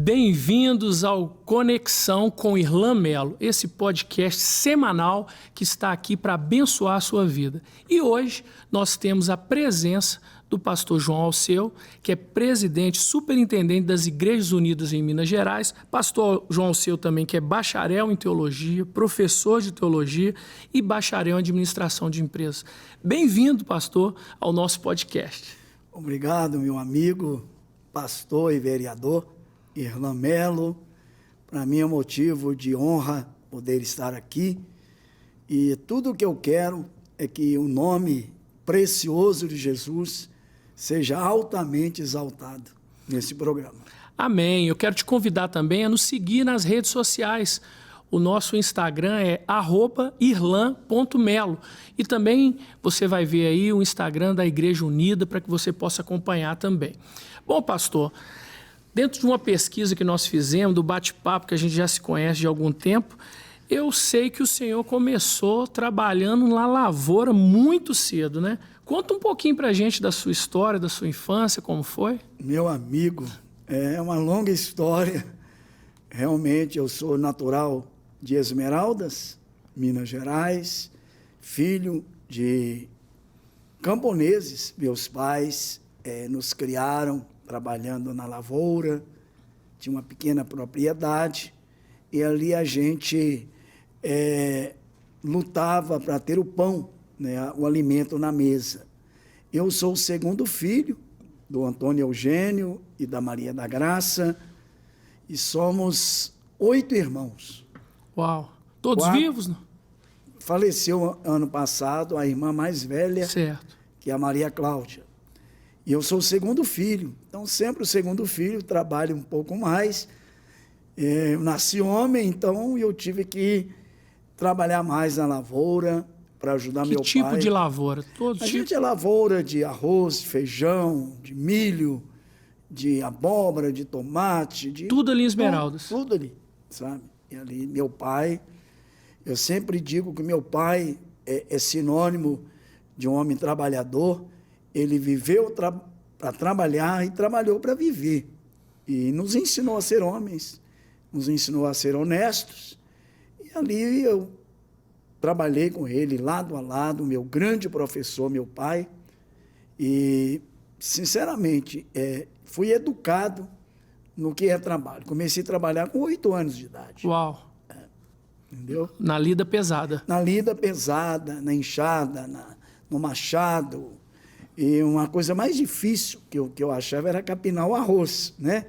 Bem-vindos ao Conexão com Irlan Melo, esse podcast semanal que está aqui para abençoar a sua vida. E hoje nós temos a presença do pastor João Alceu, que é presidente, superintendente das Igrejas Unidas em Minas Gerais, pastor João Alceu também, que é bacharel em teologia, professor de teologia e bacharel em administração de empresas. Bem-vindo, pastor, ao nosso podcast. Obrigado, meu amigo, pastor e vereador Irlan Melo. Para mim é um motivo de honra poder estar aqui. E tudo o que eu quero é que o nome precioso de Jesus seja altamente exaltado nesse programa. Amém. Eu quero te convidar também a nos seguir nas redes sociais. O nosso Instagram é @irlan.melo. E também você vai ver aí o Instagram da Igreja Unida para que você possa acompanhar também. Bom, pastor, dentro de uma pesquisa que nós fizemos, do bate-papo, que a gente já se conhece de algum tempo, eu sei que o senhor começou trabalhando na lavoura muito cedo, né? Conta um pouquinho para a gente da sua história, da sua infância, como foi? Meu amigo, é uma longa história. Realmente, eu sou natural de Esmeraldas, Minas Gerais, filho de camponeses. Meus pais nos criaram trabalhando na lavoura, tinha uma pequena propriedade, e ali a gente lutava para ter o pão, né, o alimento na mesa. Eu sou o segundo filho do Antônio Eugênio e da Maria da Graça, e somos 8 irmãos. Uau! Todos vivos? Não? Faleceu ano passado a irmã mais velha, certo, que é a Maria Cláudia. E eu sou o segundo filho, então sempre o segundo filho trabalha um pouco mais. Eu nasci homem, então eu tive que trabalhar mais na lavoura para ajudar meu pai. Que tipo de lavoura? A gente é lavoura de arroz, de feijão, de milho, de abóbora, de tomate. Tudo ali em Esmeraldas. Tudo ali, sabe? E ali meu pai, eu sempre digo que meu pai é sinônimo de um homem trabalhador. Ele viveu para trabalhar e trabalhou para viver. E nos ensinou a ser homens, nos ensinou a ser honestos. E ali eu trabalhei com ele lado a lado, meu grande professor, meu pai. E, sinceramente, fui educado no que é trabalho. Comecei a trabalhar com 8 anos de idade. Uau! Entendeu? Na lida pesada. Na lida pesada, na enxada, no machado. E uma coisa mais difícil que eu achava era capinar o arroz, né?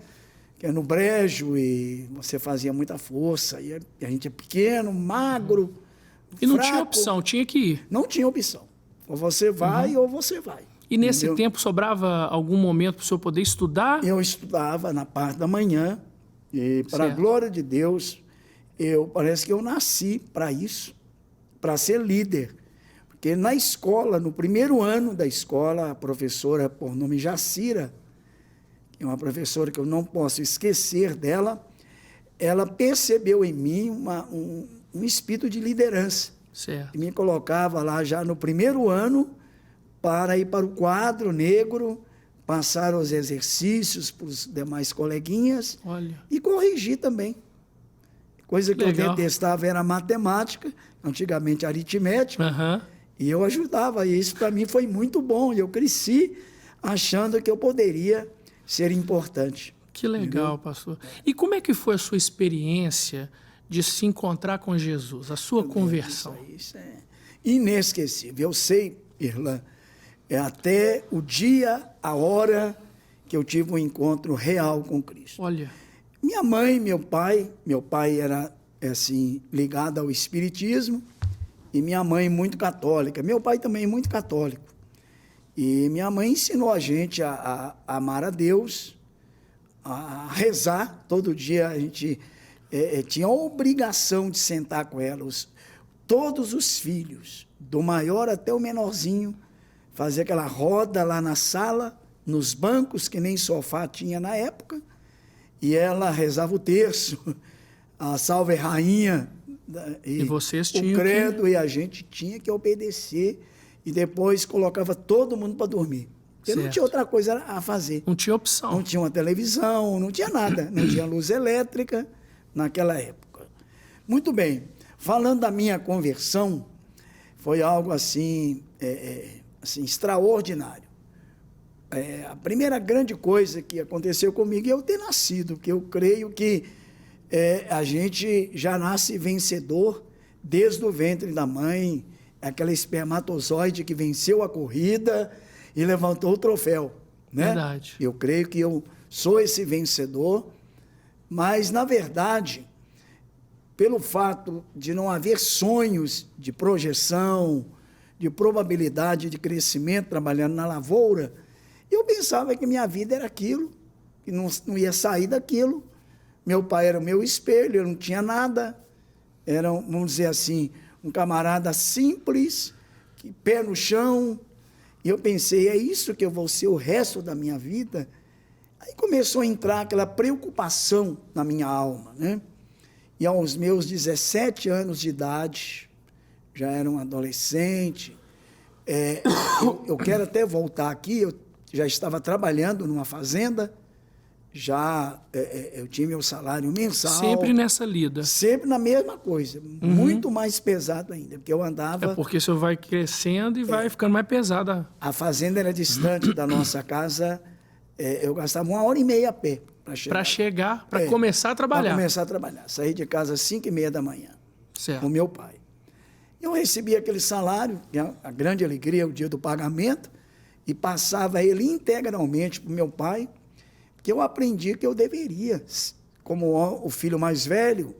Que é no brejo e você fazia muita força. E a gente é pequeno, magro, e não fraco. tinha opção, tinha que ir. Não tinha opção. Ou você vai ou você vai. E nesse tempo sobrava algum momento para o senhor poder estudar? Eu estudava na parte da manhã e, para a glória de Deus, parece que eu nasci para isso, para ser líder. Porque na escola, no primeiro ano da escola, a professora, por nome Jacira, que é uma professora que eu não posso esquecer dela, ela percebeu em mim um espírito de liderança. Certo. E me colocava lá já no primeiro ano para ir para o quadro negro, passar os exercícios para os demais coleguinhas. Olha. E corrigir também. Coisa que legal. Eu detestava era matemática, antigamente aritmética. Uhum. E eu ajudava, e isso para mim foi muito bom. E eu cresci achando que eu poderia ser importante. Que legal, entendeu? Pastor. E como é que foi a sua experiência de se encontrar com Jesus, a sua conversão? Isso é inesquecível. Eu sei, Irlan, até o dia, a hora que eu tive um encontro real com Cristo. Olha. Minha mãe, meu pai era assim, ligado ao espiritismo, e minha mãe muito católica. Meu pai também muito católico. E minha mãe ensinou a gente a amar a Deus, a rezar. Todo dia a gente tinha a obrigação de sentar com ela. Todos os filhos, do maior até o menorzinho, fazer aquela roda lá na sala, nos bancos, que nem sofá tinha na época, e ela rezava o terço, a Salve Rainha, e vocês tinham o credo, e a gente tinha que obedecer, e depois colocava todo mundo para dormir. Porque não tinha outra coisa a fazer. Não tinha opção. Não tinha uma televisão, não tinha nada. Não tinha luz elétrica naquela época. Muito bem. Falando da minha conversão, foi algo assim, assim extraordinário. A primeira grande coisa que aconteceu comigo é eu ter nascido, porque eu creio que a gente já nasce vencedor desde o ventre da mãe, aquela espermatozoide que venceu a corrida e levantou o troféu, né? Verdade. Eu creio que eu sou esse vencedor, mas, na verdade, pelo fato de não haver sonhos de projeção, de probabilidade de crescimento trabalhando na lavoura, eu pensava que minha vida era aquilo, que não ia sair daquilo. Meu pai era o meu espelho, eu não tinha nada. Era, vamos dizer assim, um camarada simples, pé no chão. E eu pensei, é isso que eu vou ser o resto da minha vida? Aí começou a entrar aquela preocupação na minha alma, né? E aos meus 17 anos de idade, já era um adolescente, eu quero até voltar aqui, eu já estava trabalhando numa fazenda, eu tinha meu salário mensal. Sempre nessa lida. Sempre na mesma coisa, muito mais pesado ainda, porque eu andava... É porque o senhor vai crescendo e vai ficando mais pesada. A fazenda era distante da nossa casa, eu gastava 1h30 a pé para chegar, para começar a trabalhar. Para começar a trabalhar. Saí de casa às 5h30 da manhã, certo, com meu pai. Eu recebia aquele salário, a grande alegria, o dia do pagamento, e passava ele integralmente para o meu pai, que eu aprendi que eu deveria, como o filho mais velho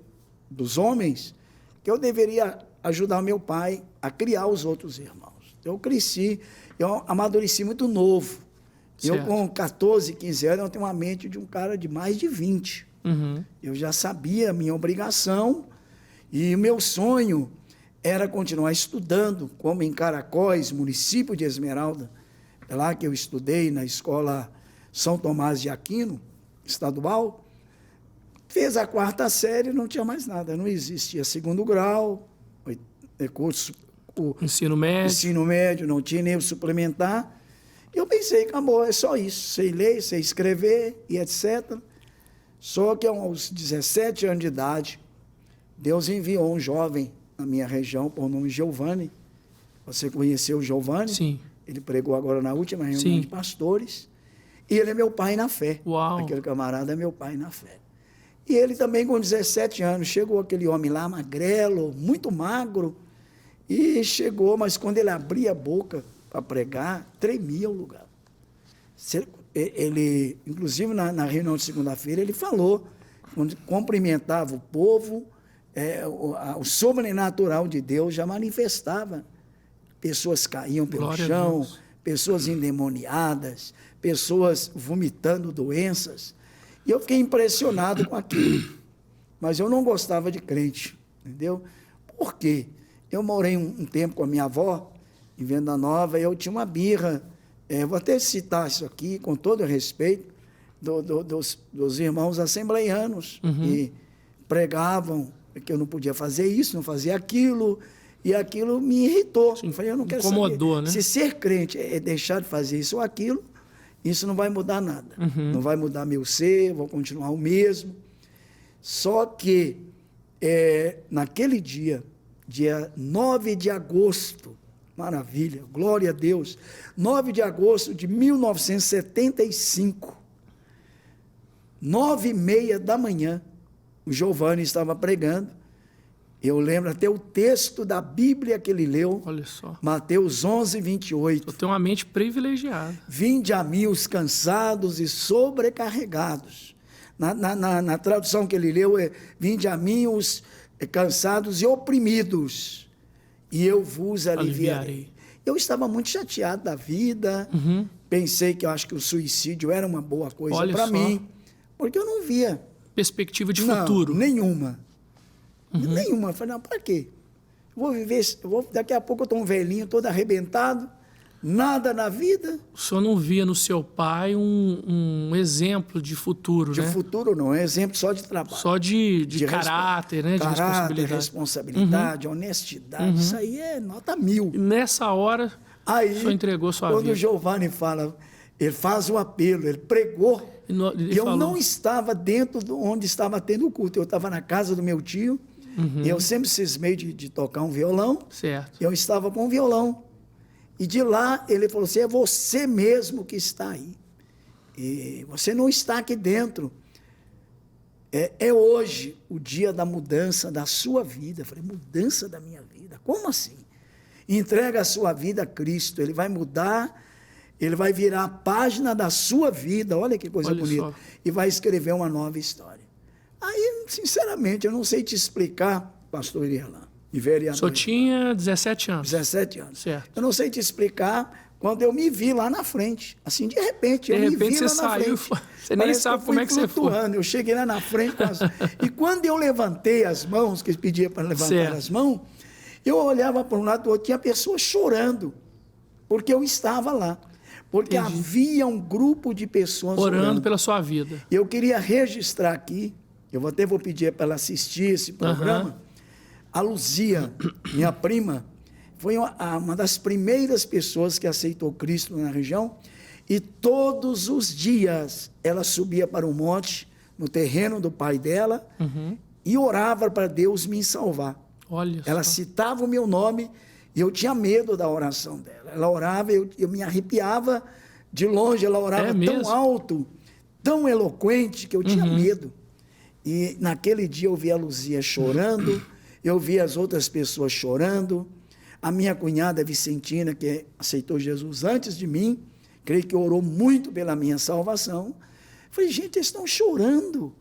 dos homens, que eu deveria ajudar meu pai a criar os outros irmãos. Eu cresci, eu amadureci muito novo. Certo. Eu, com 14, 15 anos, eu tenho uma mente de um cara de mais de 20. Eu já sabia a minha obrigação e o meu sonho era continuar estudando, como em Caracóis, município de Esmeralda. É lá que eu estudei, na escola São Tomás de Aquino, estadual. Fez a 4ª série, não tinha mais nada, não existia 2º grau, curso, ensino médio, não tinha nem o suplementar. Eu pensei, acabou, é só isso, sei ler, sei escrever e etc. Só que aos 17 anos de idade, Deus enviou um jovem na minha região, por nome Giovanni. Você conheceu o Giovanni? Sim. Ele pregou agora na última reunião Sim. de pastores. E ele é meu pai na fé. Uau. Aquele camarada é meu pai na fé. E ele também, com 17 anos, chegou aquele homem lá, magrelo, muito magro, e chegou, mas quando ele abria a boca para pregar, tremia o lugar. Ele, inclusive na reunião de segunda-feira, ele falou, quando cumprimentava o povo, o sobrenatural de Deus já manifestava. Pessoas caíam pelo Glória chão, pessoas endemoniadas, pessoas vomitando doenças. E eu fiquei impressionado com aquilo. Mas eu não gostava de crente, entendeu? Por quê? Eu morei um tempo com a minha avó, em Venda Nova, e eu tinha uma birra. Vou até citar isso aqui, com todo respeito, dos irmãos assembleianos, que pregavam que eu não podia fazer isso, não fazia aquilo, e aquilo me irritou. Sim, eu falei, eu não quero incomodou, saber. Né? Se ser crente é deixar de fazer isso ou aquilo, isso não vai mudar nada. Não vai mudar meu ser, vou continuar o mesmo. Só que, naquele dia 9 de agosto, maravilha, glória a Deus, 9 de agosto de 1975, 9h30 da manhã, o Giovanni estava pregando. Eu lembro até o texto da Bíblia que ele leu. Olha só. Mateus 11, 28. Eu tenho uma mente privilegiada. Vinde a mim os cansados e sobrecarregados. Na tradução que ele leu é: vinde a mim os cansados e oprimidos, e eu vos aliviarei. Eu estava muito chateado da vida. Pensei que eu acho que o suicídio era uma boa coisa para mim, porque eu não via perspectiva de futuro. Nenhuma. Nenhuma. Eu falei, não, para quê? Vou viver, daqui a pouco eu estou um velhinho, todo arrebentado, nada na vida. O senhor não via no seu pai um exemplo de futuro, né? De futuro não, é exemplo só de trabalho. Só de caráter, né? De responsabilidade, honestidade, isso aí é nota 1000. E nessa hora, aí, o senhor entregou sua vida. Quando o Giovanni fala, Ele faz o apelo, ele pregou. Ele eu falou. não estava dentro de onde estava tendo o culto. Eu estava na casa do meu tio. Eu sempre cismei de tocar um violão. Certo. Eu estava com um violão. E de lá ele falou assim, é você mesmo que está aí. E você não está aqui dentro. É hoje o dia da mudança da sua vida. Eu falei, mudança da minha vida? Como assim? Entrega a sua vida a Cristo. Ele vai mudar, ele vai virar a página da sua vida. Olha que coisa bonita. Só. E vai escrever uma nova história. Aí, sinceramente, eu não sei te explicar, pastor Irlan e vereador. O senhor tinha 17 anos. 17 anos. Certo. Eu não sei te explicar quando eu me vi lá na frente. Assim, de repente, eu me vi lá na frente. Você nem sabe como é que você foi. Eu cheguei lá na frente. E quando eu levantei as mãos, que pedia para levantar as mãos, eu olhava para um lado do outro, tinha pessoas chorando, porque eu estava lá. Porque havia um grupo de pessoas orando pela sua vida. Eu queria registrar aqui, eu até vou pedir para ela assistir esse programa. A Luzia, minha prima, foi uma das primeiras pessoas que aceitou Cristo na região, e todos os dias ela subia para o monte, no terreno do pai dela, e orava para Deus me salvar. Olha ela só. citava o meu nome, e eu tinha medo da oração dela. Ela orava, eu me arrepiava de longe, ela orava tão alto, tão eloquente, que eu tinha medo. E naquele dia eu vi a Luzia chorando, eu vi as outras pessoas chorando, a minha cunhada Vicentina, que aceitou Jesus antes de mim, creio que orou muito pela minha salvação. Falei, gente, eles estão chorando,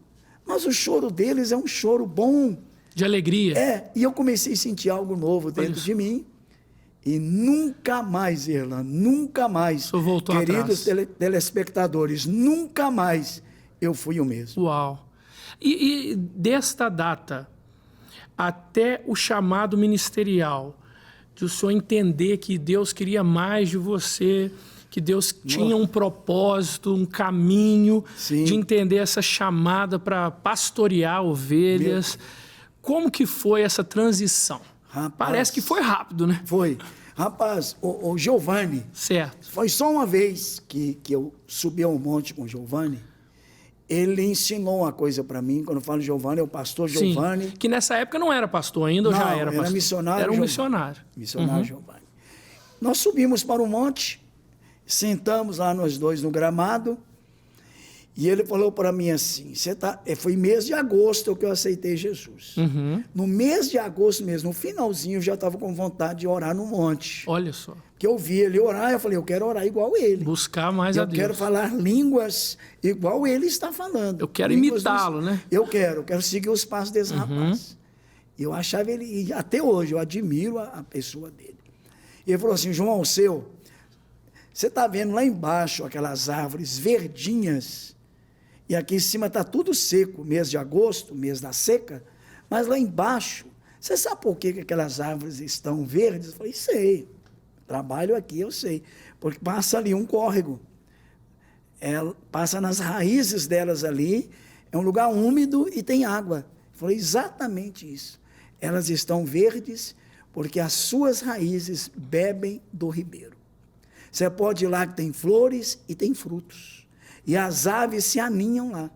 mas o choro deles é um choro bom. De alegria. E eu comecei a sentir algo novo dentro de mim, e nunca mais, Irlan, nunca mais, queridos telespectadores, nunca mais eu fui o mesmo. Uau! E desta data até o chamado ministerial, de o senhor entender que Deus queria mais de você, que Deus tinha um propósito, um caminho, de entender essa chamada para pastorear ovelhas. Como que foi essa transição? Rapaz, parece que foi rápido, né? Foi. Rapaz, o Giovanni... Certo. Foi só uma vez que eu subi ao monte com o Giovanni. Ele ensinou uma coisa para mim. Quando eu falo Giovanni, é o pastor Giovanni. Que nessa época não era pastor ainda, ou já era pastor? Missionário. Era um missionário. Missionário Giovanni. Nós subimos para o monte, sentamos lá nós dois no gramado, e ele falou para mim assim, foi mês de agosto que eu aceitei Jesus. No mês de agosto mesmo, no finalzinho, eu já estava com vontade de orar no monte. Olha só. Que eu vi ele orar, eu falei, eu quero orar igual ele. Buscar mais a Deus. Eu quero falar línguas igual ele está falando. Eu quero imitá-lo, né? Eu quero seguir os passos desse rapaz. Eu achava ele, e até hoje, eu admiro a pessoa dele. E ele falou assim, João Alceu, você está vendo lá embaixo aquelas árvores verdinhas, e aqui em cima está tudo seco, mês de agosto, mês da seca, mas lá embaixo, você sabe por que aquelas árvores estão verdes? Eu falei, sei, trabalho aqui, eu sei, porque passa ali um córrego, passa nas raízes delas ali, é um lugar úmido e tem água. Eu falei, exatamente isso, elas estão verdes porque as suas raízes bebem do ribeiro. Você pode ir lá que tem flores e tem frutos. E as aves se aninham lá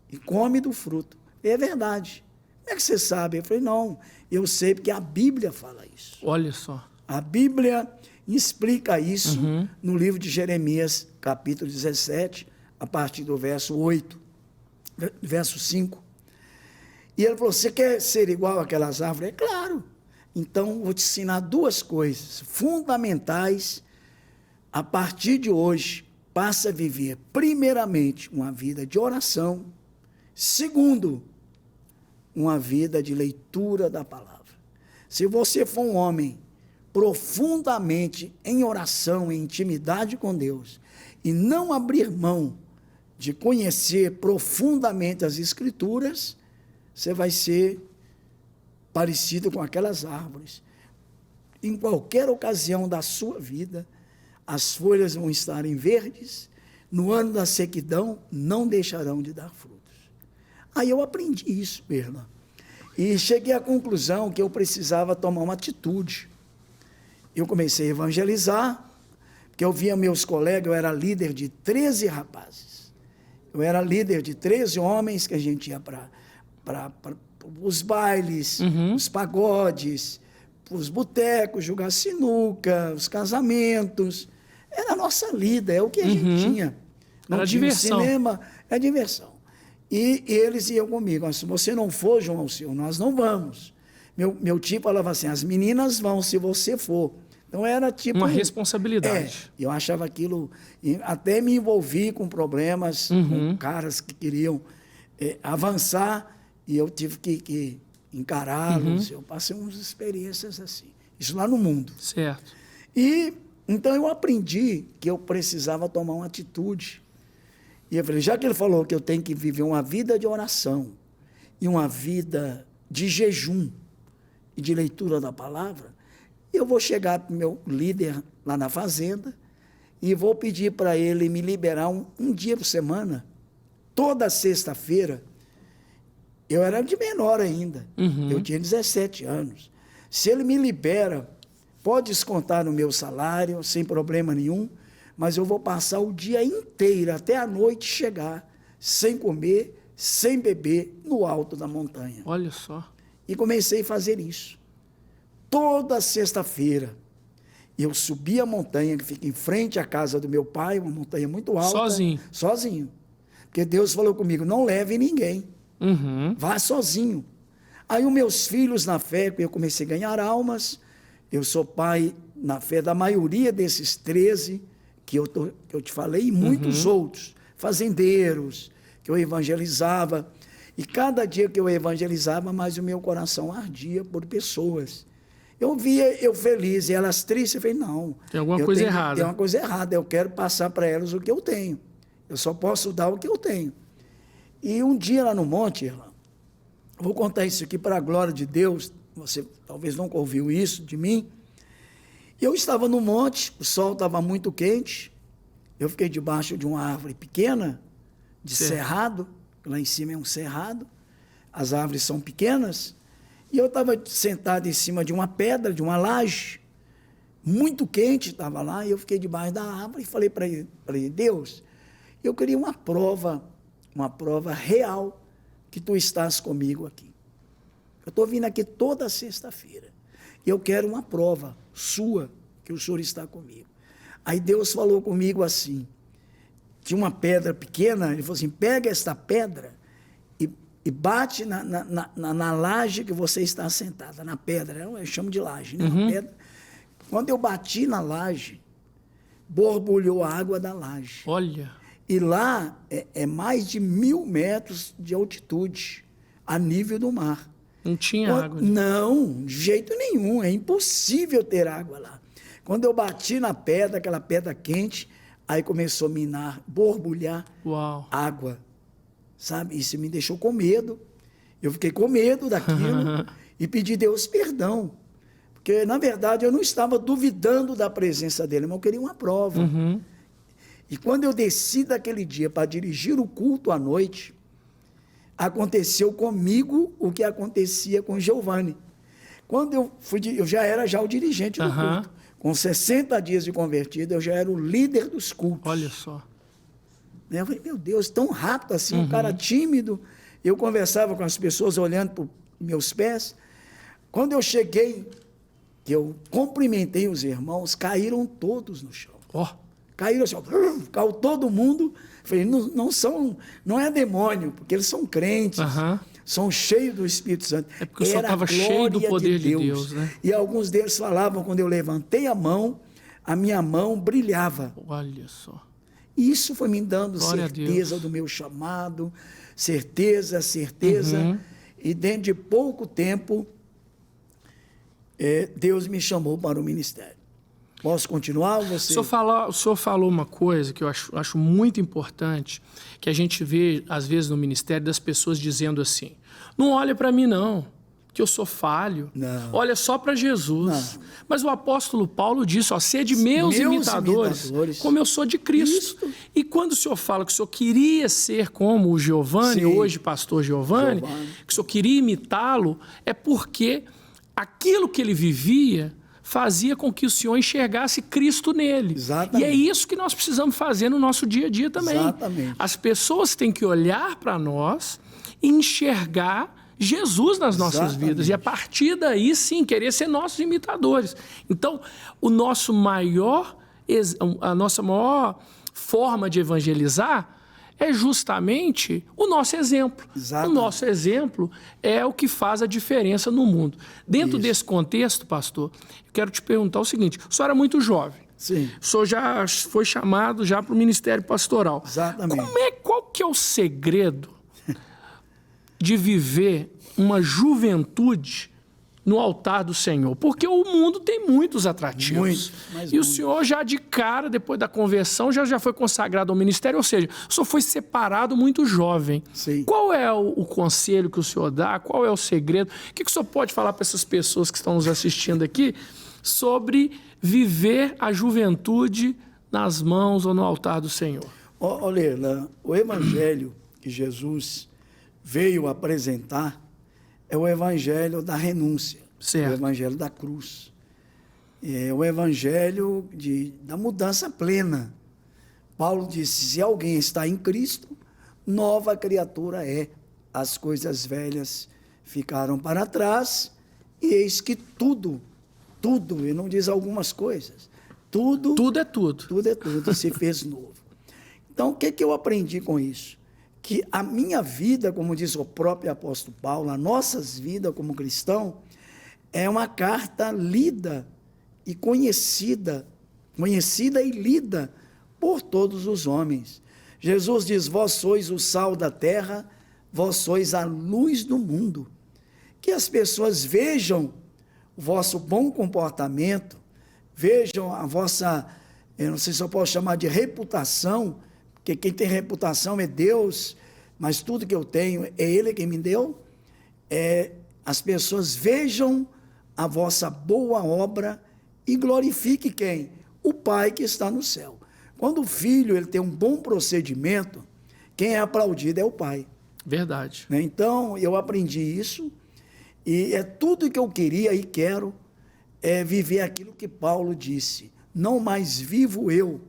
e comem do fruto. É verdade. Como é que você sabe? Eu falei, não, eu sei porque a Bíblia fala isso. Olha só. A Bíblia explica isso no livro de Jeremias, capítulo 17, a partir do verso 8, verso 5. E ele falou, você quer ser igual àquelas árvores? É claro. Então, vou te ensinar duas coisas fundamentais. A partir de hoje, passa a viver, primeiramente, uma vida de oração. Segundo, uma vida de leitura da palavra. Se você for um homem profundamente em oração, em intimidade com Deus, e não abrir mão de conhecer profundamente as Escrituras, você vai ser parecido com aquelas árvores. Em qualquer ocasião da sua vida, as folhas vão estar verdes, no ano da sequidão não deixarão de dar frutos. Aí eu aprendi isso, Irlan, e cheguei à conclusão que eu precisava tomar uma atitude. Eu comecei a evangelizar, Porque eu via meus colegas, eu era líder de 13 rapazes. Eu era líder de 13 homens que a gente ia para os bailes, os pagodes, os botecos, jogar sinuca, os casamentos. Era a nossa lida, é o que a gente tinha. Não era tinha diversão. Cinema, é diversão. E eles iam comigo. Se você não for, João Alceu, nós não vamos. Meu tio falava assim, as meninas vão se você for. Então era tipo... Uma responsabilidade. Eu achava aquilo... Até me envolvi com problemas, com caras que queriam avançar, e eu tive que encará-los. Eu passei umas experiências assim. Isso lá no mundo. Certo. E então eu aprendi que eu precisava tomar uma atitude. E eu falei, já que ele falou que eu tenho que viver uma vida de oração e uma vida de jejum e de leitura da palavra, eu vou chegar para o meu líder lá na fazenda e vou pedir para ele me liberar um dia por semana, toda sexta-feira. Eu era de menor ainda, eu tinha 17 anos. Se ele me libera, pode descontar no meu salário, sem problema nenhum, mas eu vou passar o dia inteiro, até a noite chegar, sem comer, sem beber, no alto da montanha. Olha só. E comecei a fazer isso. Toda sexta-feira, eu subi a montanha, que fica em frente à casa do meu pai, uma montanha muito alta. Sozinho? Sozinho. Porque Deus falou comigo, não leve ninguém, vá sozinho. Aí os meus filhos na fé, eu comecei a ganhar almas, eu sou pai na fé da maioria desses 13 que eu te falei, e muitos outros, fazendeiros, que eu evangelizava. E cada dia que eu evangelizava, mais o meu coração ardia por pessoas. Eu via eu feliz e elas tristes, eu falei, não. Tem alguma coisa errada. Tem uma coisa errada, eu quero passar para elas o que eu tenho. Eu só posso dar o que eu tenho. E um dia lá no monte, Irlã, vou contar isso aqui para a glória de Deus, você talvez nunca ouviu isso de mim. Eu estava no monte, o sol estava muito quente, eu fiquei debaixo de uma árvore pequena, de cerrado, lá em cima é um cerrado, as árvores são pequenas, e eu estava sentado em cima de uma pedra, de uma laje, muito quente estava lá, e eu fiquei debaixo da árvore e falei para ele, Deus, eu queria uma prova real que tu estás comigo aqui. Eu estou vindo aqui toda sexta-feira, e eu quero uma prova sua, que o Senhor está comigo. Aí Deus falou comigo assim, tinha uma pedra pequena, ele falou assim, pega esta pedra e bate na laje que você está sentada, na pedra, eu chamo de laje, né? Pedra. Quando eu bati na laje, borbulhou a água da laje. Olha. E lá é mais de 1.000 metros de altitude, a nível do mar. Não tinha água. Não, de jeito nenhum, é impossível ter água lá. Quando eu bati na pedra, aquela pedra quente, aí começou a minar, borbulhar água, sabe? Isso me deixou com medo. Eu fiquei com medo daquilo e pedi a Deus perdão. Porque, na verdade, eu não estava duvidando da presença dele, mas eu queria uma prova. E quando eu desci daquele dia para dirigir o culto à noite, aconteceu comigo o que acontecia com Giovanni. Quando eu fui, eu já era o dirigente do culto. Com 60 dias de convertido, eu já era o líder dos cultos. Olha só. Eu falei, meu Deus, tão rápido assim, um cara tímido. Eu conversava com as pessoas olhando para os meus pés. Quando eu cheguei, que eu cumprimentei os irmãos, caíram todos no chão. Caíram assim, caiu todo mundo. Falei, não é demônio, porque eles são crentes, são cheios do Espírito Santo. É porque o Senhor estava cheio do poder de Deus, né? E alguns deles falavam, quando eu levantei a minha mão brilhava. Olha só. Isso foi me dando certeza do meu chamado, certeza. E dentro de pouco tempo, Deus me chamou para o ministério. Posso continuar? O senhor falou uma coisa que eu acho muito importante, que a gente vê, às vezes, no ministério, das pessoas dizendo assim, não olha para mim, não, que eu sou falho. Não. Olha só para Jesus. Não. Mas o apóstolo Paulo disse, sede meus imitadores, como eu sou de Cristo. E quando o senhor fala que o senhor queria ser como o Giovanni, hoje pastor Giovanni, que o senhor queria imitá-lo, é porque aquilo que ele vivia fazia com que o Senhor enxergasse Cristo nele. Exatamente. E é isso que nós precisamos fazer no nosso dia a dia também. Exatamente. As pessoas têm que olhar para nós e enxergar Jesus nas nossas vidas. E a partir daí, sim, querer ser nossos imitadores. Então, a nossa maior forma de evangelizar é justamente o nosso exemplo. Exatamente. O nosso exemplo é o que faz a diferença no mundo. Dentro desse contexto, pastor, eu quero te perguntar o seguinte: o senhor era muito jovem. Sim. O senhor já foi chamado já para o ministério pastoral. Exatamente. Qual que é o segredo de viver uma juventude no altar do Senhor? Porque o mundo tem muitos atrativos. E o senhor já de cara, depois da conversão, já foi consagrado ao ministério, ou seja, o senhor foi separado muito jovem. Sim. Qual é o conselho que o senhor dá? Qual é o segredo? O que o senhor pode falar para essas pessoas que estão nos assistindo aqui sobre viver a juventude nas mãos ou no altar do Senhor? Olha, o evangelho que Jesus veio apresentar é o evangelho da renúncia, certo. O evangelho da cruz. É o evangelho da mudança plena. Paulo disse: se alguém está em Cristo, nova criatura é. As coisas velhas ficaram para trás, e eis que tudo, ele não diz algumas coisas, tudo é tudo, se fez novo. Então, o que eu aprendi com isso? Que a minha vida, como diz o próprio apóstolo Paulo, as nossas vidas como cristão, é uma carta lida e conhecida e lida por todos os homens. Jesus diz: vós sois o sal da terra, vós sois a luz do mundo. Que as pessoas vejam o vosso bom comportamento, vejam a vossa, eu não sei se eu posso chamar de reputação, porque quem tem reputação é Deus, mas tudo que eu tenho é Ele quem me deu. As pessoas vejam a vossa boa obra e glorifique quem? O Pai que está no céu. Quando o filho ele tem um bom procedimento, quem é aplaudido é o Pai. Verdade. Então, eu aprendi isso, e é tudo que eu queria e quero é viver aquilo que Paulo disse: não mais vivo eu,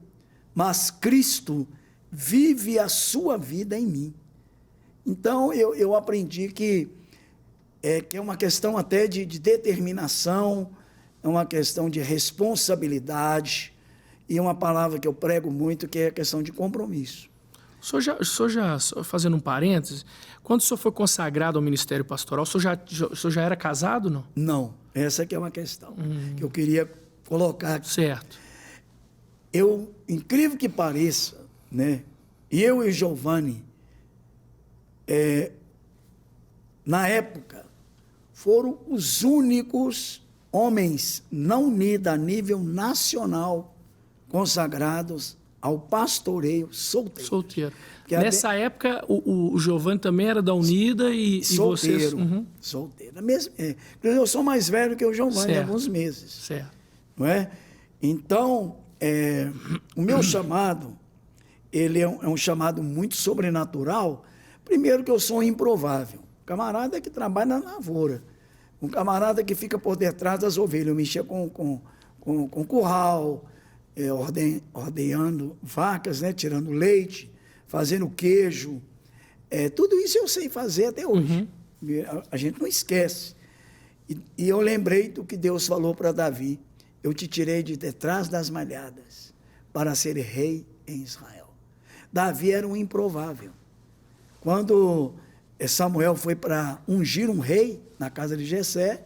mas Cristo vive a sua vida em mim. Então, eu aprendi que é uma questão até de determinação, é uma questão de responsabilidade, e uma palavra que eu prego muito, que é a questão de compromisso. O senhor já, fazendo um parênteses, quando o senhor foi consagrado ao ministério pastoral, o senhor já era casado, não? Não, essa que é uma questão que eu queria colocar aqui. Certo. Incrível que pareça, né? Eu e Giovanni, na época, foram os únicos homens não unidos a nível nacional consagrados ao pastoreio solteiro. Nessa época, o Giovanni também era da Unida e solteiro, vocês... solteiro. Eu sou mais velho que o Giovanni, alguns meses. Certo. Não é? Então, o meu chamado, ele é um chamado muito sobrenatural. Primeiro que eu sou um improvável. Um camarada que trabalha na lavoura. Um camarada que fica por detrás das ovelhas. Eu mexia com curral, ordenhando vacas, né, tirando leite, fazendo queijo. Tudo isso eu sei fazer até hoje. A gente não esquece. E eu lembrei do que Deus falou para Davi: eu te tirei de detrás das malhadas para ser rei em Israel. Davi era um improvável. Quando Samuel foi para ungir um rei na casa de Jessé,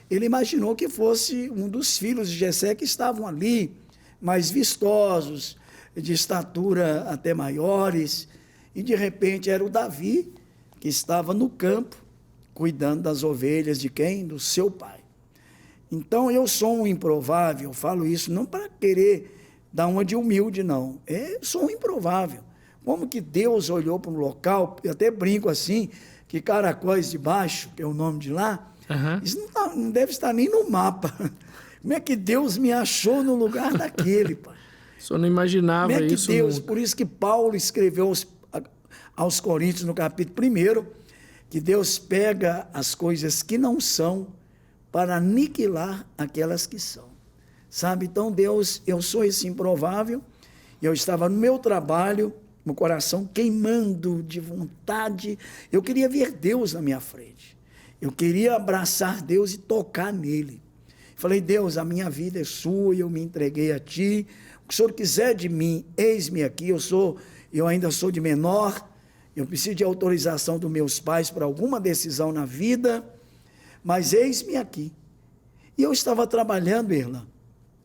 ele imaginou que fosse um dos filhos de Jessé que estavam ali, mais vistosos, de estatura até maiores, e de repente era o Davi que estava no campo, cuidando das ovelhas de quem? Do seu pai. Então eu sou um improvável, falo isso não para querer dar uma de humilde, não. Eu sou um improvável. Como que Deus olhou para um local, eu até brinco assim, que Caracóis de Baixo, que é o nome de lá, isso não deve estar nem no mapa. Como é que Deus me achou no lugar daquele, pai? O senhor não imaginava isso? Como é que Deus, por isso que Paulo escreveu aos Coríntios, no capítulo 1, que Deus pega as coisas que não são para aniquilar aquelas que são. sabe? Então, Deus, eu sou esse improvável, e eu estava no meu trabalho, meu coração queimando de vontade, eu queria ver Deus na minha frente, eu queria abraçar Deus e tocar nele. Falei, Deus, a minha vida é sua, eu me entreguei a ti, o que o Senhor quiser de mim, eis-me aqui, eu ainda sou de menor, eu preciso de autorização dos meus pais para alguma decisão na vida, mas eis-me aqui. E eu estava trabalhando, Irlan,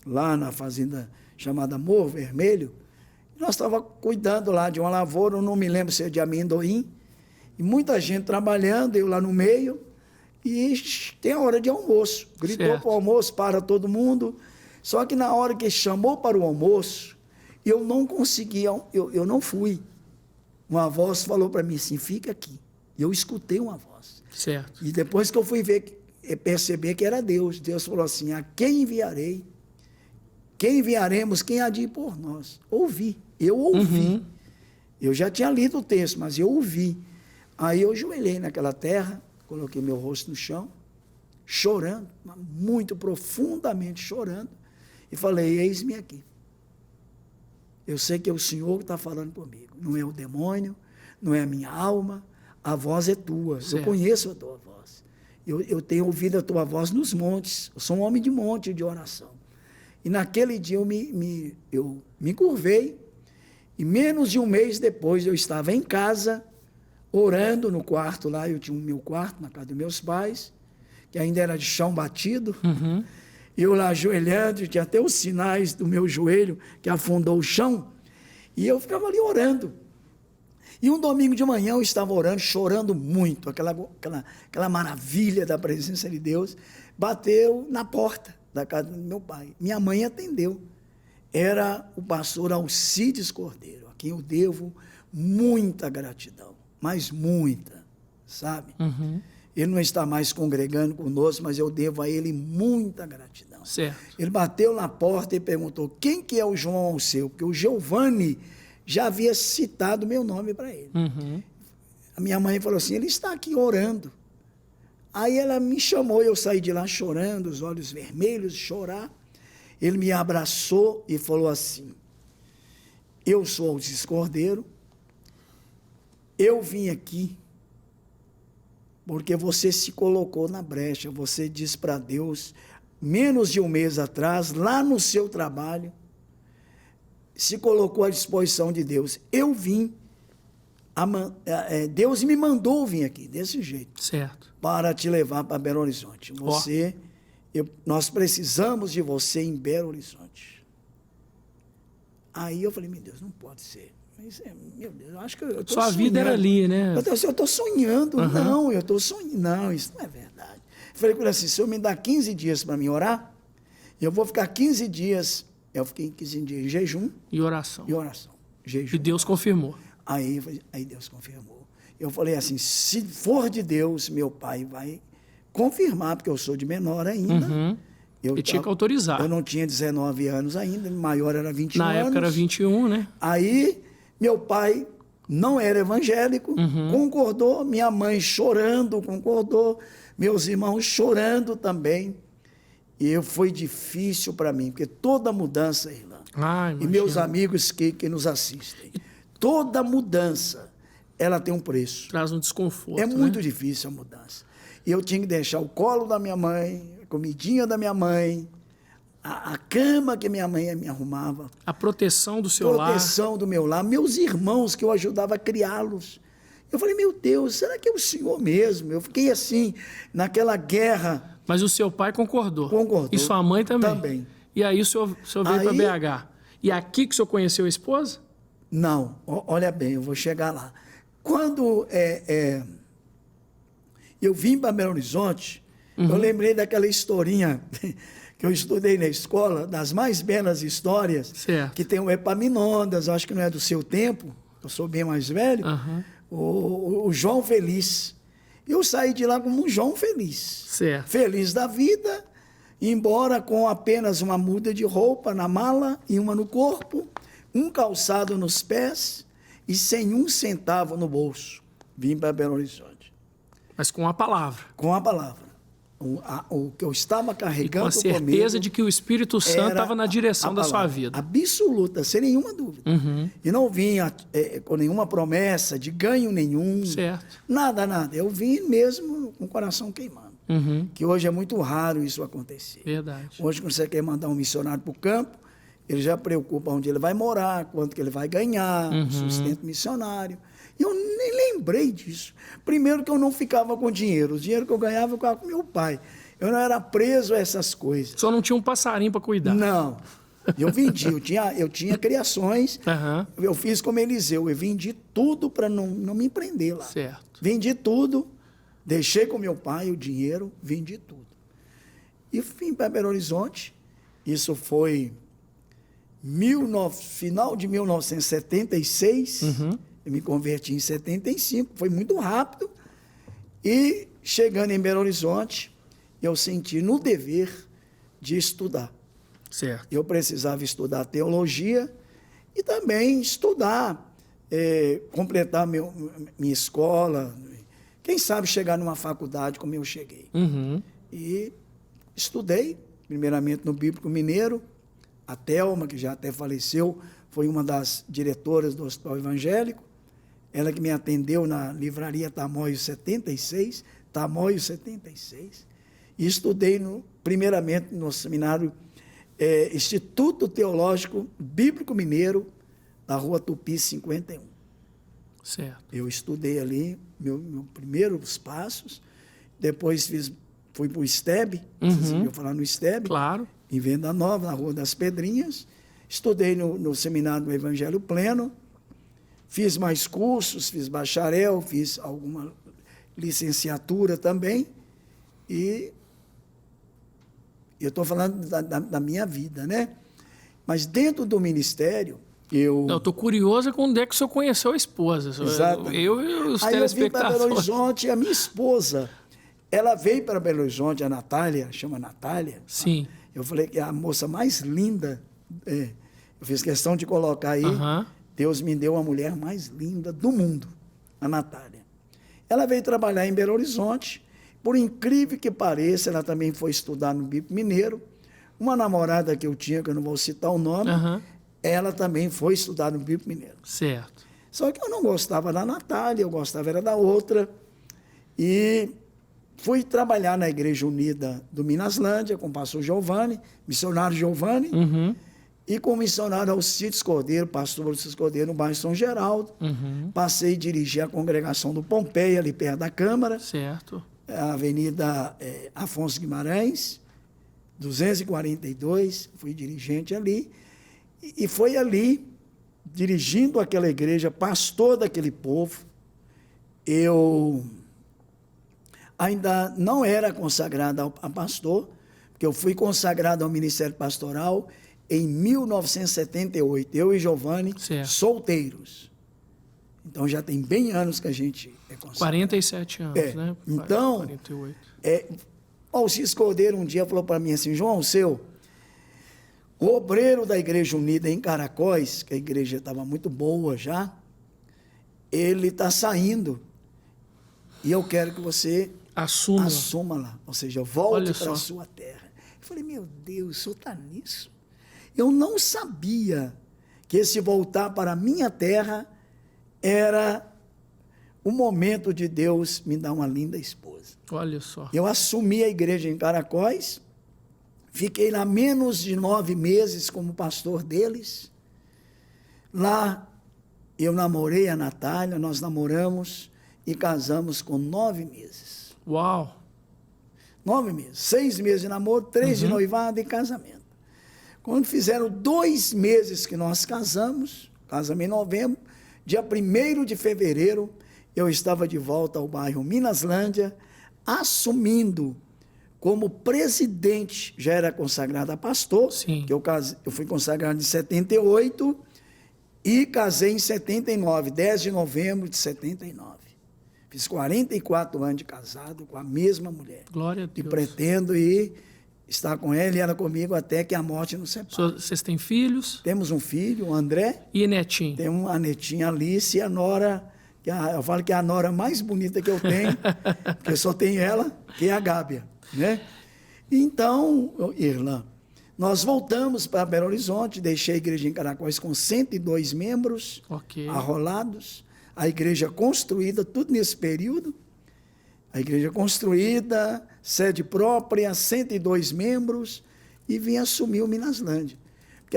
lá na fazenda chamada Morro Vermelho, nós estávamos cuidando lá de uma lavoura, eu não me lembro se é de amendoim, e muita gente trabalhando, eu lá no meio, e tem a hora de almoço. Gritou para o almoço, para todo mundo, só que na hora que chamou para o almoço, eu não conseguia, eu não fui. Uma voz falou para mim assim, fica aqui. Eu escutei uma voz. Certo. E depois que eu fui ver, perceber que era Deus, Deus falou assim, a quem enviarei? Quem enviaremos? Quem há de ir por nós? Ouvi. Eu ouvi. Eu já tinha lido o texto, mas eu ouvi. Aí eu ajoelhei naquela terra, coloquei meu rosto no chão, chorando, muito profundamente chorando, e falei, eis-me aqui. Eu sei que é o Senhor que está falando comigo. Não é o demônio, não é a minha alma, a voz é tua. Certo. Eu conheço a tua voz. Eu tenho ouvido a tua voz nos montes. Eu sou um homem de monte de oração. E naquele dia eu me curvei, e menos de um mês depois eu estava em casa, orando no quarto lá, eu tinha o meu quarto na casa dos meus pais, que ainda era de chão batido, eu lá ajoelhando, tinha até os sinais do meu joelho que afundou o chão, e eu ficava ali orando. E um domingo de manhã eu estava orando, chorando muito, aquela maravilha da presença de Deus, bateu na porta da casa do meu pai. Minha mãe atendeu. Era o pastor Alcides Cordeiro, a quem eu devo muita gratidão, mas muita, sabe? Ele não está mais congregando conosco, mas eu devo a ele muita gratidão. Certo. Ele bateu na porta e perguntou, quem que é o João Alceu? Porque o Giovanni já havia citado meu nome para ele. A minha mãe falou assim, ele está aqui orando. Aí ela me chamou, eu saí de lá chorando, os olhos vermelhos, chorar. Ele me abraçou e falou assim, eu sou Alcides Cordeiro, eu vim aqui porque você se colocou na brecha, você disse para Deus, menos de um mês atrás, lá no seu trabalho, se colocou à disposição de Deus. Eu vim, Deus me mandou vir aqui, desse jeito, certo, para te levar para Belo Horizonte. Nós precisamos de você em Belo Horizonte. Aí eu falei, meu Deus, não pode ser. Meu Deus, eu acho que eu estou sonhando. Sua vida era ali, né? Eu estou sonhando. Não, eu estou sonhando. Não, isso não é verdade. Eu falei com ele assim, se eu me dá 15 dias para me orar, eu vou ficar 15 dias, eu fiquei 15 dias em jejum. E oração. Jejum. E Deus confirmou. Aí Deus confirmou. Eu falei assim, se for de Deus, meu pai vai confirmar, porque eu sou de menor ainda. E tinha que autorizar. Eu não tinha 19 anos ainda, maior era 21 anos. Na época era 21, né? Aí, meu pai não era evangélico, concordou, minha mãe chorando, concordou, meus irmãos chorando também. E foi difícil para mim, porque toda mudança, Irlan, e meus amigos que nos assistem, toda mudança, ela tem um preço. Traz um desconforto. É muito difícil a mudança. E eu tinha que deixar o colo da minha mãe, a comidinha da minha mãe, a cama que minha mãe me arrumava. A proteção do seu lar. Proteção do meu lar. Meus irmãos, que eu ajudava a criá-los. Eu falei, meu Deus, será que é o Senhor mesmo? Eu fiquei assim, naquela guerra. Mas o seu pai concordou. Concordou. E sua mãe também. Também. E aí o senhor veio para BH. E aqui que o senhor conheceu a esposa? Não, olha bem, eu vou chegar lá. Quando eu vim para Belo Horizonte, eu lembrei daquela historinha que eu estudei na escola, das mais belas histórias, certo, que tem o Epaminondas, acho que não é do seu tempo, eu sou bem mais velho, o João Feliz. Eu saí de lá como um João Feliz. Certo. Feliz da vida, embora com apenas uma muda de roupa na mala e uma no corpo, um calçado nos pés e sem um centavo no bolso. Vim para Belo Horizonte. Mas com a palavra. Com a palavra. o que eu estava carregando comigo. Com a certeza de que o Espírito Santo estava na direção da sua vida. Absoluta, sem nenhuma dúvida. E não vinha com nenhuma promessa de ganho nenhum. Certo. Nada. Eu vim mesmo com o coração queimando. Que hoje é muito raro isso acontecer. Verdade. Hoje, quando você quer mandar um missionário para o campo, ele já preocupa onde ele vai morar, quanto que ele vai ganhar, sustento missionário. E eu nem lembrei disso. Primeiro que eu não ficava com dinheiro. O dinheiro que eu ganhava, eu ficava com meu pai. Eu não era preso a essas coisas. Só não tinha um passarinho para cuidar. Não. Eu vendi. Eu tinha criações. Eu fiz como Eliseu. Eu vendi tudo para não me prender lá. Certo. Vendi tudo. Deixei com meu pai o dinheiro. Vendi tudo. E vim para Belo Horizonte. Isso foi final de 1976. Eu me converti em 75, foi muito rápido. E chegando em Belo Horizonte, eu senti no dever de estudar. Certo. Eu precisava estudar teologia e também estudar, completar minha escola. Quem sabe chegar numa faculdade como eu cheguei. E estudei, primeiramente no Bíblico Mineiro. A Thelma, que já até faleceu, foi uma das diretoras do Hospital Evangélico. Ela que me atendeu na livraria Tamoio 76. E estudei, primeiramente, no seminário Instituto Teológico Bíblico Mineiro, na Rua Tupi 51. Certo. Eu estudei ali, meus primeiros passos. Depois fui para o STEB, vocês ouviram falar no STEB? Claro. Em Venda Nova, na Rua das Pedrinhas. Estudei no seminário do Evangelho Pleno. Fiz mais cursos, fiz bacharel, fiz alguma licenciatura também. E eu estou falando da minha vida, né? Mas dentro do ministério, eu estou curioso com onde é que o senhor conheceu a esposa. Exato. Eu e os Aí telespectadores. eu vim para Belo Horizonte, a minha esposa, ela veio para Belo Horizonte, a Natália, chama Natália. Sim. Eu falei que é a moça mais linda, eu fiz questão de colocar aí, Deus me deu a mulher mais linda do mundo, a Natália. Ela veio trabalhar em Belo Horizonte, por incrível que pareça, ela também foi estudar no Bíblico Mineiro. Uma namorada que eu tinha, que eu não vou citar o nome, ela também foi estudar no Bíblico Mineiro. Certo. Só que eu não gostava da Natália, eu gostava era da outra. E fui trabalhar na Igreja Unida do Minaslândia, com o pastor Giovanni, missionário Giovanni, e com o missionário Alcides Cordeiro, pastor Alcides Cordeiro, no bairro São Geraldo. Passei a dirigir a congregação do Pompeia, ali perto da Câmara. Certo. A Avenida Afonso Guimarães, 242, fui dirigente ali. E foi ali, dirigindo aquela igreja, pastor daquele povo. Eu ainda não era consagrado a pastor, porque eu fui consagrado ao ministério pastoral em 1978, eu e Giovanni, solteiros. Então, já tem bem anos que a gente é consagrado. 47 anos, né? Então, 48. O Alcides Cordeiro um dia falou para mim assim, João, o obreiro da Igreja Unida em Caracóis, que a igreja estava muito boa já, ele está saindo e eu quero que você assuma lá, ou seja, volte para a sua terra. Eu falei, meu Deus, o senhor está nisso? Eu não sabia que esse voltar para a minha terra era o momento de Deus me dar uma linda esposa. Olha só. Eu assumi a igreja em Caracóis, fiquei lá menos de 9 meses como pastor deles. Lá eu namorei a Natália, nós namoramos e casamos com 9 meses. Uau! 9 meses, 6 meses de namoro, 3 de noivado e casamento. Quando fizeram 2 meses que nós casamos em novembro, dia 1º de fevereiro, eu estava de volta ao bairro Minaslândia, assumindo como presidente, já era consagrado a pastor, que eu fui consagrado em 78 e casei em 79, 10 de novembro de 79. Fiz 44 anos de casado com a mesma mulher. Glória a Deus. E pretendo estar com ela e ela comigo até que a morte nos separe. Vocês têm filhos? Temos um filho, o André. E netinho? Tem a netinha Alice e a nora, eu falo que é a nora mais bonita que eu tenho, porque eu só tenho ela, que é a Gábia. né? Então, Irlan, nós voltamos para Belo Horizonte, deixei a igreja em Caracóis com 102 membros arrolados, a igreja construída, tudo nesse período, a igreja construída, sede própria, 102 membros, e vim assumir o Minaslândia. Porque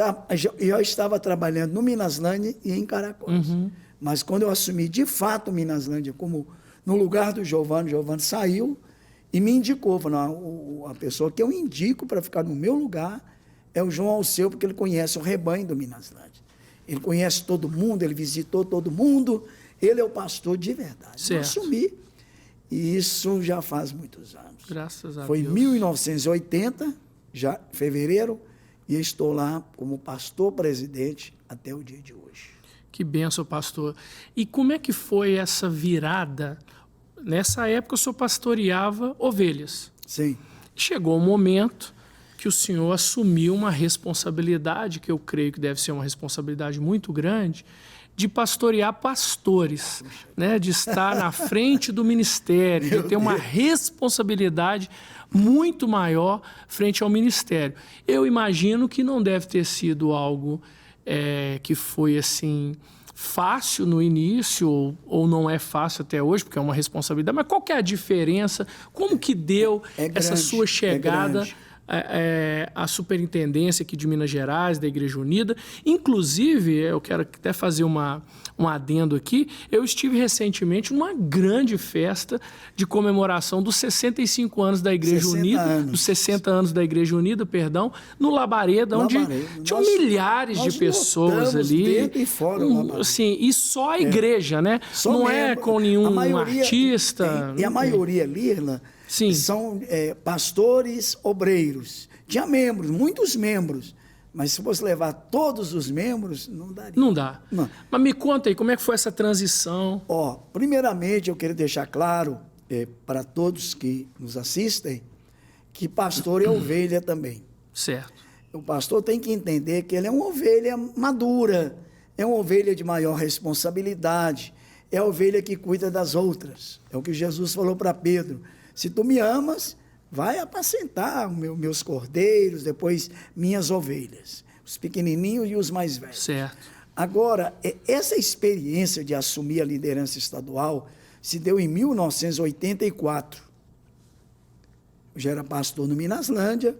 eu estava trabalhando no Minaslândia e em Caracóis. Mas quando eu assumi de fato o Minaslândia como no lugar do Giovanni, o Giovanni saiu e me indicou, falou, a pessoa que eu indico para ficar no meu lugar é o João Alceu, porque ele conhece o rebanho do Minaslândia. Ele conhece todo mundo, ele visitou todo mundo, ele é o pastor de verdade. Eu assumi, e isso já faz muitos anos. Graças a Deus. Foi em 1980, já fevereiro, e estou lá como pastor-presidente até o dia de hoje. Que bênção, pastor. E como é que foi essa virada? Nessa época o senhor pastoreava ovelhas. Sim. Chegou um momento que o senhor assumiu uma responsabilidade, que eu creio que deve ser uma responsabilidade muito grande, de pastorear pastores, né? De estar na frente do ministério, de ter uma responsabilidade muito maior frente ao ministério. Eu imagino que não deve ter sido algo que foi assim fácil no início, ou não é fácil até hoje, porque é uma responsabilidade. Mas qual que é a diferença? Como que deu essa sua chegada à superintendência aqui de Minas Gerais, da Igreja Unida? Inclusive, eu quero até fazer um adendo aqui, eu estive recentemente numa grande festa de comemoração dos 65 anos da Igreja Unida, dos 60 anos da Igreja Unida, perdão, no Labareda, onde tinham milhares de pessoas ali. Dentro e fora assim, e só a igreja, né? Não é com nenhum artista. E a maioria ali, Irlan, são pastores obreiros. Tinha membros, muitos membros. Mas se fosse levar todos os membros, não daria. Não dá. Não. Mas me conta aí, como é que foi essa transição? Primeiramente, eu quero deixar claro para todos que nos assistem que pastor é ovelha também. Certo. O pastor tem que entender que ele é uma ovelha madura, é uma ovelha de maior responsabilidade, é a ovelha que cuida das outras. É o que Jesus falou para Pedro. Se tu me amas, vai apacentar meus cordeiros, depois minhas ovelhas, os pequenininhos e os mais velhos. Certo. Agora, essa experiência de assumir a liderança estadual se deu em 1984. Eu já era pastor no Minaslândia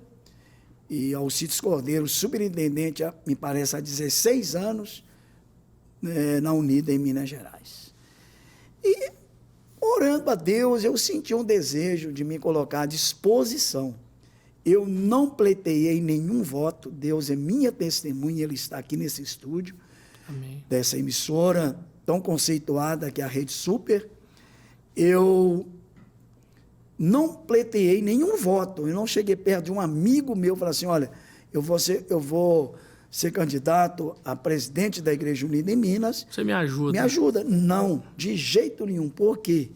e Alcides Cordeiro, superintendente, me parece, há 16 anos, na Unida, em Minas Gerais. E orando a Deus, eu senti um desejo de me colocar à disposição. Eu não pleiteei nenhum voto, Deus é minha testemunha, Ele está aqui nesse estúdio, amém, dessa emissora tão conceituada que é a Rede Super. Eu não pleiteei nenhum voto, eu não cheguei perto de um amigo meu e falei assim, olha, eu vou ser candidato a presidente da Igreja Unida em Minas. Você me ajuda. Me ajuda. Não, de jeito nenhum. Por quê?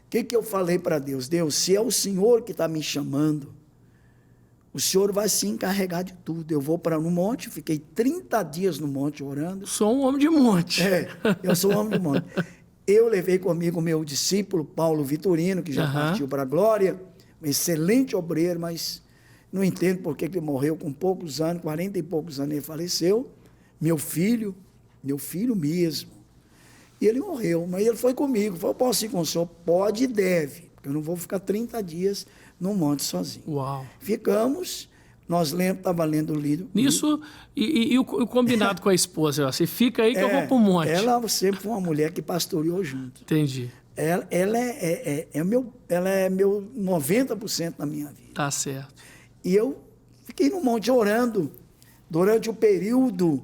O que eu falei para Deus? Deus, se é o Senhor que está me chamando, o Senhor vai se encarregar de tudo. Eu vou para no monte, fiquei 30 dias no monte orando. Sou um homem de monte. Eu sou um homem de monte. Eu levei comigo o meu discípulo, Paulo Vitorino, que já partiu para a glória, um excelente obreiro, mas não entendo por que ele morreu com poucos anos, 40 e poucos anos ele faleceu. Meu filho mesmo. E ele morreu, mas ele foi comigo. Falou, posso ir com o senhor? Pode e deve, porque eu não vou ficar 30 dias no monte sozinho. Uau. Ficamos, nós estava lendo o livro. Nisso, e o combinado com a esposa, você fica aí que eu vou para o monte. Ela sempre foi uma mulher que pastoreou junto. Entendi. Ela é meu 90% na minha vida. Tá certo. E eu fiquei no monte orando durante o período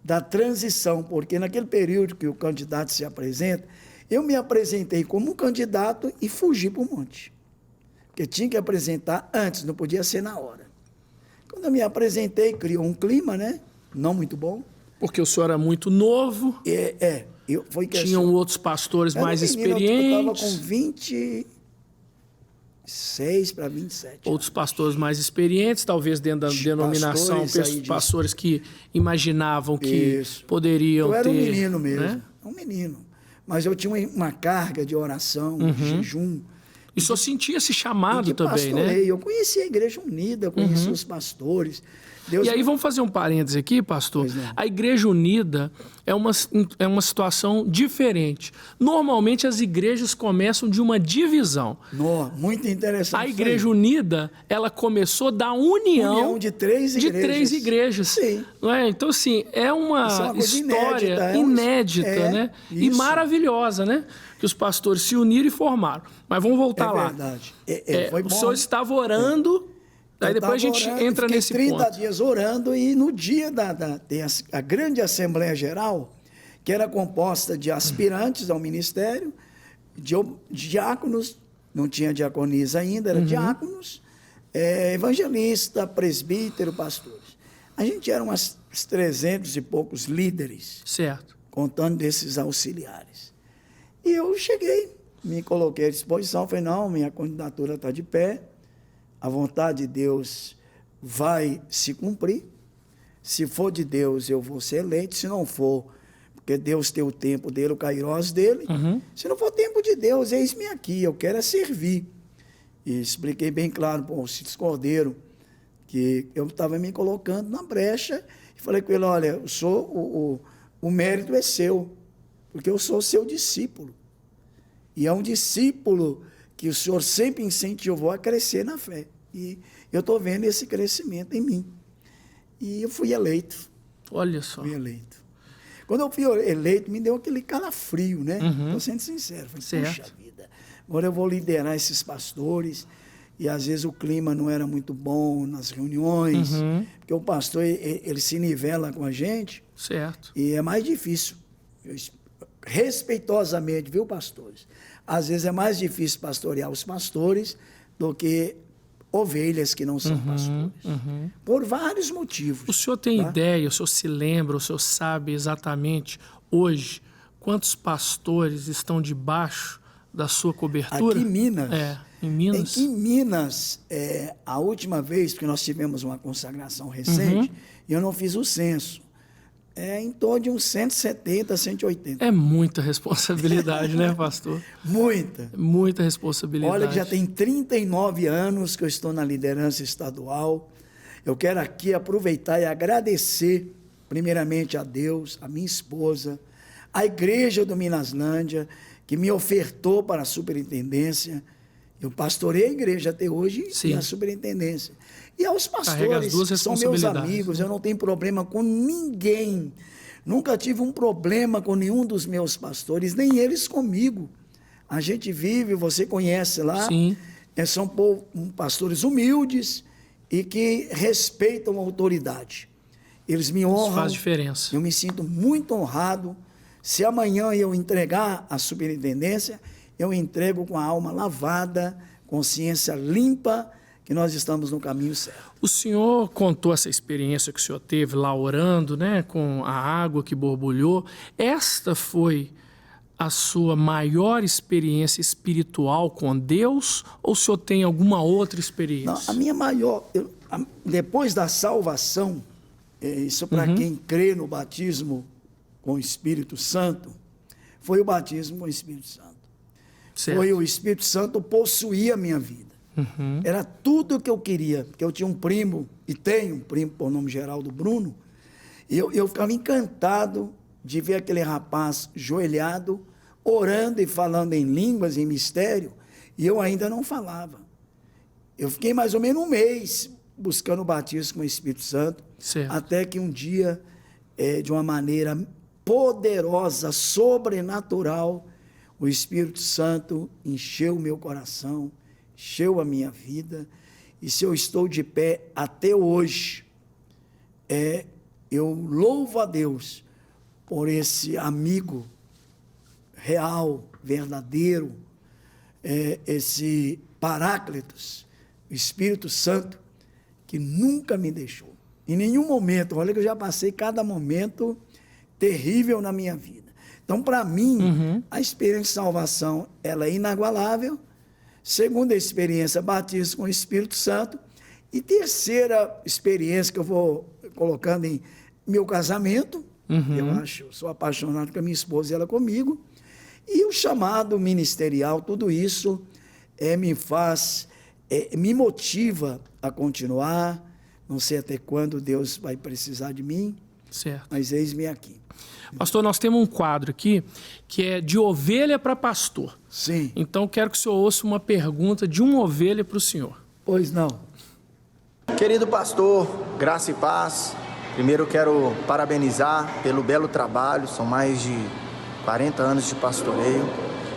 da transição, porque naquele período que o candidato se apresenta, eu me apresentei como um candidato e fugi para o monte. Porque tinha que apresentar antes, não podia ser na hora. Quando eu me apresentei, criou um clima, né? Não muito bom. Porque o senhor era muito novo. Tinham outros pastores mais experientes. Eu estava com 26 para 27. Outros pastores mais experientes, talvez dentro da denominação, pastores que imaginavam que poderiam ter... Eu era um menino mesmo, né? Um menino. Mas eu tinha uma carga de oração, de jejum. E o senhor sentia esse chamado também, né? Eu conheci a Igreja Unida, eu conheci os pastores. Deus... E aí vamos fazer um parênteses aqui, pastor. A Igreja Unida é uma situação diferente. Normalmente as igrejas começam de uma divisão. Muito interessante. A Igreja Unida, ela começou da união de três igrejas. Sim. Não é? Então, assim, é uma história inédita, né? E maravilhosa, né? Que os pastores se uniram e formaram. Mas vamos voltar lá. Verdade. Foi bom. O senhor estava orando... Aí depois a gente entra nesse 30 dias orando e no dia tem a grande Assembleia Geral, que era composta de aspirantes ao ministério, de diáconos, não tinha diaconisa ainda, era diáconos, evangelista, presbítero, pastores. A gente era uns 300 e poucos líderes, certo, contando desses auxiliares. E eu cheguei, me coloquei à disposição, falei, não, minha candidatura está de pé, a vontade de Deus vai se cumprir. Se for de Deus, eu vou ser eleito. Se não for, porque Deus tem o tempo dele, o kairós dele. Se não for tempo de Deus, eis-me aqui, eu quero é servir. E expliquei bem claro para o Alcides Cordeiro que eu estava me colocando na brecha e falei com ele, olha, o mérito é seu, porque eu sou seu discípulo. E é um discípulo que o Senhor sempre incentivou a crescer na fé. E eu estou vendo esse crescimento em mim. E eu fui eleito. Olha só. Fui eleito. Quando eu fui eleito, me deu aquele calafrio, né? Estou sendo sincero. Falei, puxa vida, agora eu vou liderar esses pastores. E às vezes o clima não era muito bom nas reuniões, porque o pastor ele se nivela com a gente. Certo. E é mais difícil. Respeitosamente, viu, pastores? Às vezes é mais difícil pastorear os pastores do que ovelhas que não são pastores. Por vários motivos. O senhor tem ideia, o senhor se lembra, o senhor sabe exatamente hoje quantos pastores estão debaixo da sua cobertura? Aqui em Minas. Em Minas. Aqui em Minas, a última vez, porque nós tivemos uma consagração recente, e eu não fiz o censo. Em torno de uns 170, 180. É muita responsabilidade, né, pastor? Muita responsabilidade. Olha que já tem 39 anos que eu estou na liderança estadual. Eu quero aqui aproveitar e agradecer, primeiramente a Deus, a minha esposa, a igreja do Minaslândia, que me ofertou para a superintendência. Eu pastorei a igreja até hoje e a superintendência. E aos pastores, que são meus amigos, eu não tenho problema com ninguém. Nunca tive um problema com nenhum dos meus pastores, nem eles comigo. A gente vive, você conhece lá, são pastores humildes e que respeitam a autoridade. Eles me honram. Isso faz diferença. Eu me sinto muito honrado. Se amanhã eu entregar a superintendência, eu entrego com a alma lavada, consciência limpa, que nós estamos no caminho certo. O senhor contou essa experiência que o senhor teve lá orando, né, com a água que borbulhou. Esta foi a sua maior experiência espiritual com Deus ou o senhor tem alguma outra experiência? Não, a minha maior... depois da salvação, isso para quem crê no batismo com o Espírito Santo, foi o batismo com o Espírito Santo. Certo. Foi o Espírito Santo possuir a minha vida. Era tudo o que eu queria, porque eu tinha um primo, e tenho um primo por nome Geraldo Bruno, e eu ficava encantado de ver aquele rapaz joelhado, orando e falando em línguas, em mistério, e eu ainda não falava. Eu fiquei mais ou menos um mês buscando o batismo com o Espírito Santo, até que um dia, de uma maneira poderosa, sobrenatural, o Espírito Santo encheu o meu coração, encheu a minha vida, e se eu estou de pé até hoje, eu louvo a Deus por esse amigo real, verdadeiro, esse Paráclitos, o Espírito Santo, que nunca me deixou. Em nenhum momento, olha que eu já passei cada momento terrível na minha vida. Então, para mim, a experiência de salvação, ela é inagualável. Segunda experiência, batismo com o Espírito Santo. E terceira experiência que eu vou colocando em meu casamento. Eu sou apaixonado com a minha esposa e ela comigo. E o chamado ministerial, tudo isso me faz, me motiva a continuar. Não sei até quando Deus vai precisar de mim, Certo. mas eis-me aqui. Pastor, nós temos um quadro aqui que é de ovelha para pastor. Sim. Então, quero que o senhor ouça uma pergunta de uma ovelha para o senhor. Pois não. Querido pastor, graça e paz. Primeiro eu quero parabenizar pelo belo trabalho, são mais de 40 anos de pastoreio.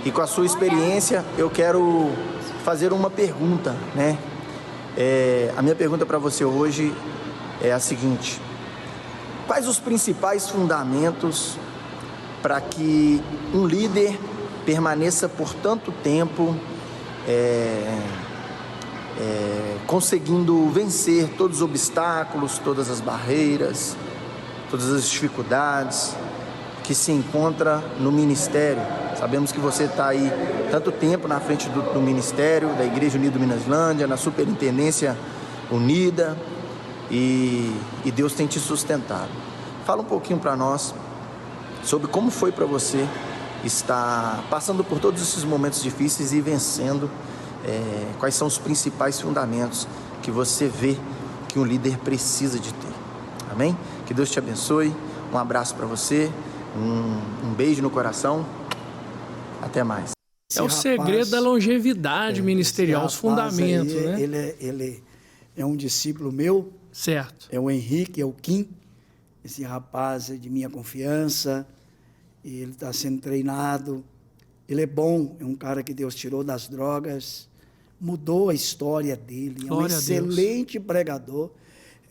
E com a sua experiência, eu quero fazer uma pergunta, né? A minha pergunta para você hoje é a seguinte: quais os principais fundamentos para que um líder permaneça por tanto tempo conseguindo vencer todos os obstáculos, todas as barreiras, todas as dificuldades que se encontra no ministério? Sabemos que você está aí tanto tempo na frente do ministério, da Igreja Unida do Minaslândia, na Superintendência Unida, e Deus tem te sustentado. Fala um pouquinho para nós sobre como foi para você estar passando por todos esses momentos difíceis e vencendo. Quais são os principais fundamentos que você vê que um líder precisa de ter. Amém? Que Deus te abençoe. Um abraço para você, um beijo no coração. Até mais. É o segredo da longevidade ministerial, os fundamentos, né? Ele é um discípulo meu. Certo. É o Henrique, é o Kim. Esse rapaz é de minha confiança. E ele está sendo treinado. Ele é bom, é um cara que Deus tirou das drogas, mudou a história dele. É um excelente pregador.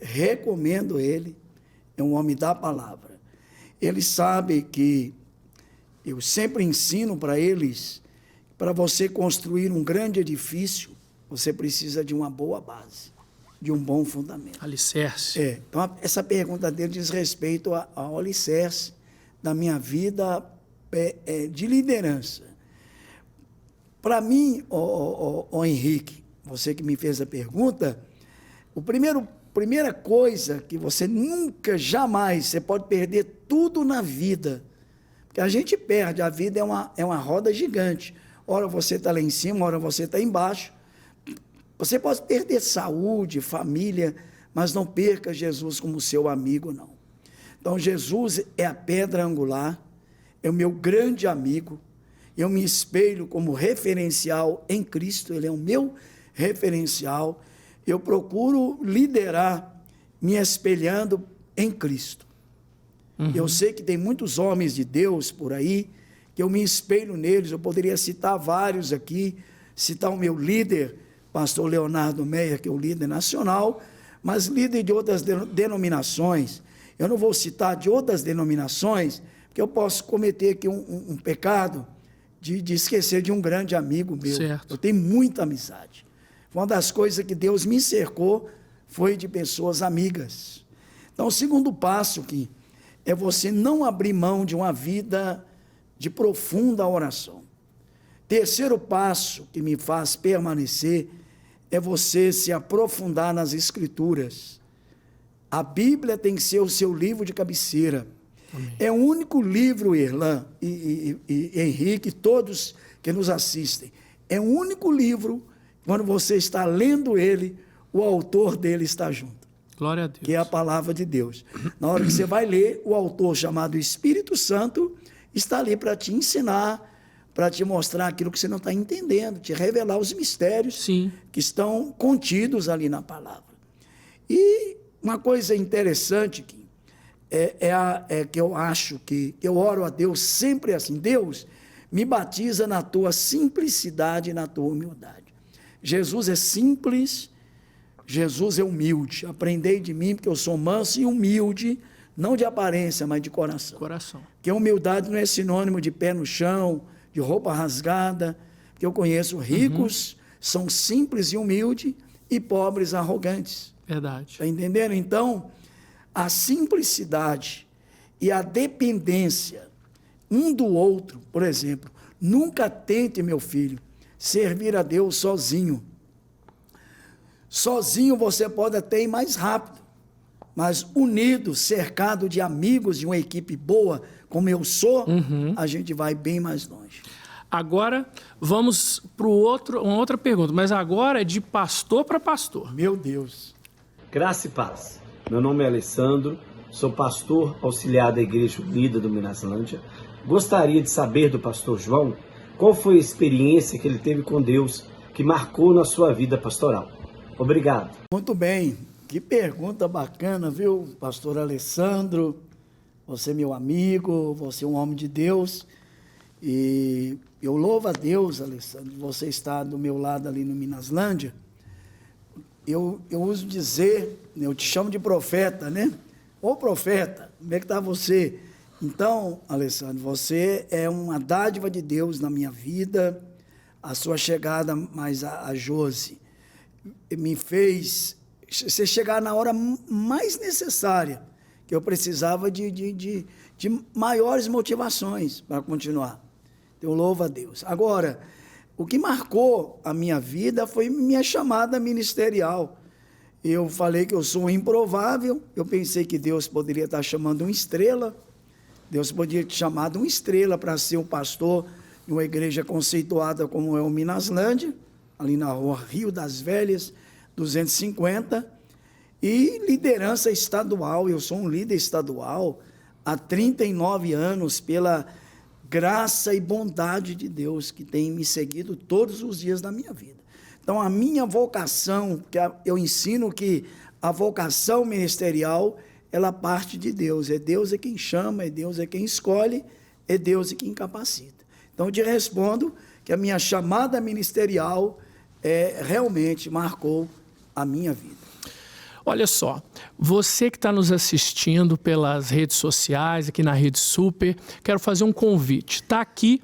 Recomendo ele. É um homem da palavra. Ele sabe que eu sempre ensino para eles, para você construir um grande edifício, você precisa de uma boa base, de um bom fundamento. Alicerce. Então, essa pergunta dele diz respeito ao alicerce da minha vida de liderança. Para mim, Henrique, você que me fez a pergunta, primeira coisa que você nunca, jamais, você pode perder tudo na vida. Porque a gente perde, a vida é uma roda gigante. Ora você está lá em cima, ora você está embaixo. Você pode perder saúde, família, mas não perca Jesus como seu amigo, não. Então, Jesus é a pedra angular, é o meu grande amigo. Eu me espelho como referencial em Cristo, Ele é o meu referencial. Eu procuro liderar me espelhando em Cristo. Eu sei que tem muitos homens de Deus por aí, que eu me espelho neles. Eu poderia citar vários aqui, citar o meu líder, pastor Leonardo Meyer, que é o líder nacional, mas líder de outras denominações. Eu não vou citar de outras denominações, porque eu posso cometer aqui um pecado de esquecer de um grande amigo meu. Certo. Eu tenho muita amizade. Uma das coisas que Deus me cercou foi de pessoas amigas. Então, o segundo passo que é você não abrir mão de uma vida de profunda oração. Terceiro passo que me faz permanecer é você se aprofundar nas Escrituras. A Bíblia tem que ser o seu livro de cabeceira. Amém. É o único livro, Irlan e Henrique, todos que nos assistem, é o único livro, quando você está lendo ele, o autor dele está junto. Glória a Deus. Que é a palavra de Deus. Na hora que você vai ler, o autor chamado Espírito Santo está ali para te ensinar, para te mostrar aquilo que você não está entendendo, te revelar os mistérios que estão contidos ali na palavra. E uma coisa interessante que que eu acho que eu oro a Deus sempre assim: Deus, me batiza na tua simplicidade e na tua humildade. Jesus é simples, Jesus é humilde. Aprendei de mim, porque eu sou manso e humilde, não de aparência, mas de coração. Porque humildade não é sinônimo de pé no chão, de roupa rasgada, porque eu conheço ricos, são simples e humildes, e pobres arrogantes. Verdade. Está entendendo? Então, a simplicidade e a dependência um do outro, por exemplo, nunca tente, meu filho, servir a Deus sozinho. Sozinho você pode até ir mais rápido, mas unido, cercado de amigos, de uma equipe boa, como eu sou, a gente vai bem mais longe. Agora vamos para uma outra pergunta, mas agora é de pastor para pastor. Meu Deus. Graça e paz. Meu nome é Alessandro, sou pastor auxiliar da Igreja Unida do Minaslândia. Gostaria de saber do pastor João qual foi a experiência que ele teve com Deus que marcou na sua vida pastoral. Obrigado. Muito bem. Que pergunta bacana, viu, pastor Alessandro? Você é meu amigo, você é um homem de Deus. E eu louvo a Deus, Alessandro, você está do meu lado ali no Minaslândia. Eu uso dizer, eu te chamo de profeta, né? Ô profeta, como é que está você? Então, Alessandro, você é uma dádiva de Deus na minha vida. A sua chegada mais a Josi me fez você chegar na hora mais necessária, que eu precisava de maiores motivações para continuar. Eu louvo a Deus. Agora, o que marcou a minha vida foi minha chamada ministerial. Eu falei que eu sou improvável, eu pensei que Deus poderia estar chamando uma estrela, Deus poderia ter chamado uma estrela para ser um pastor de uma igreja conceituada como é o Minaslândia, ali na rua Rio das Velhas, 250, e liderança estadual. Eu sou um líder estadual há 39 anos, pela graça e bondade de Deus que tem me seguido todos os dias da minha vida. Então, a minha vocação, que eu ensino que a vocação ministerial, ela parte de Deus. É Deus é quem chama, é Deus é quem escolhe, é Deus é quem capacita. Então, eu te respondo que a minha chamada ministerial realmente marcou a minha vida. Olha só, você que está nos assistindo pelas redes sociais, aqui na Rede Super, quero fazer um convite. Está aqui,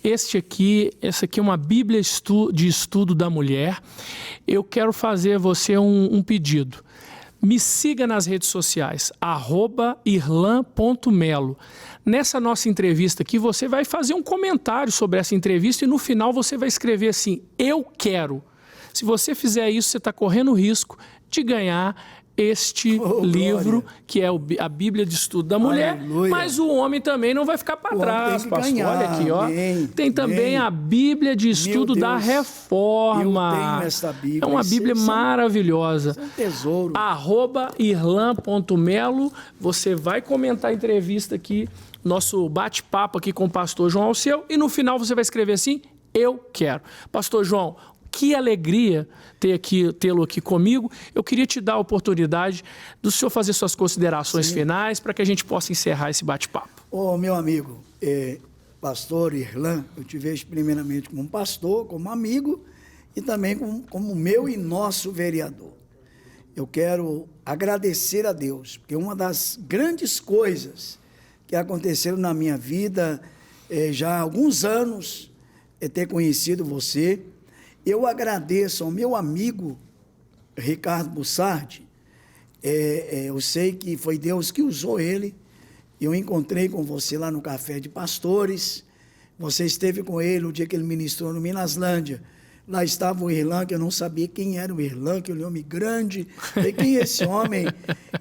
essa aqui é uma Bíblia de Estudo da Mulher. Eu quero fazer a você um pedido. Me siga nas redes sociais, @irlan.melo. Nessa nossa entrevista aqui, você vai fazer um comentário sobre essa entrevista e no final você vai escrever assim, eu quero. Se você fizer isso, você está correndo o risco de ganhar este livro, glória, que é a Bíblia de Estudo da Mulher, aleluia. Mas o homem também não vai ficar para trás, pastor. Ganhar. Olha aqui, ó. Amém. Tem também a Bíblia de Estudo da Reforma. Eu tenho essa Bíblia. É uma Bíblia maravilhosa. É um tesouro. @irlan.melo. Você vai comentar a entrevista aqui, nosso bate-papo aqui com o pastor João Alceu, e no final você vai escrever assim, eu quero. Pastor João, que alegria tê-lo aqui comigo. Eu queria te dar a oportunidade do senhor fazer suas considerações finais para que a gente possa encerrar esse bate-papo. Meu amigo, pastor Irlan, eu te vejo primeiramente como um pastor, como amigo e também como meu e nosso vereador. Eu quero agradecer a Deus, porque uma das grandes coisas que aconteceram na minha vida já há alguns anos é ter conhecido você. Eu agradeço ao meu amigo Ricardo Bussardi. Eu sei que foi Deus que usou ele. Eu encontrei com você lá no Café de Pastores. Você esteve com ele o dia que ele ministrou no Minaslândia. Lá estava o Irlan, que eu não sabia quem era o Irlan, que ele é um homem grande. Falei, quem é esse homem?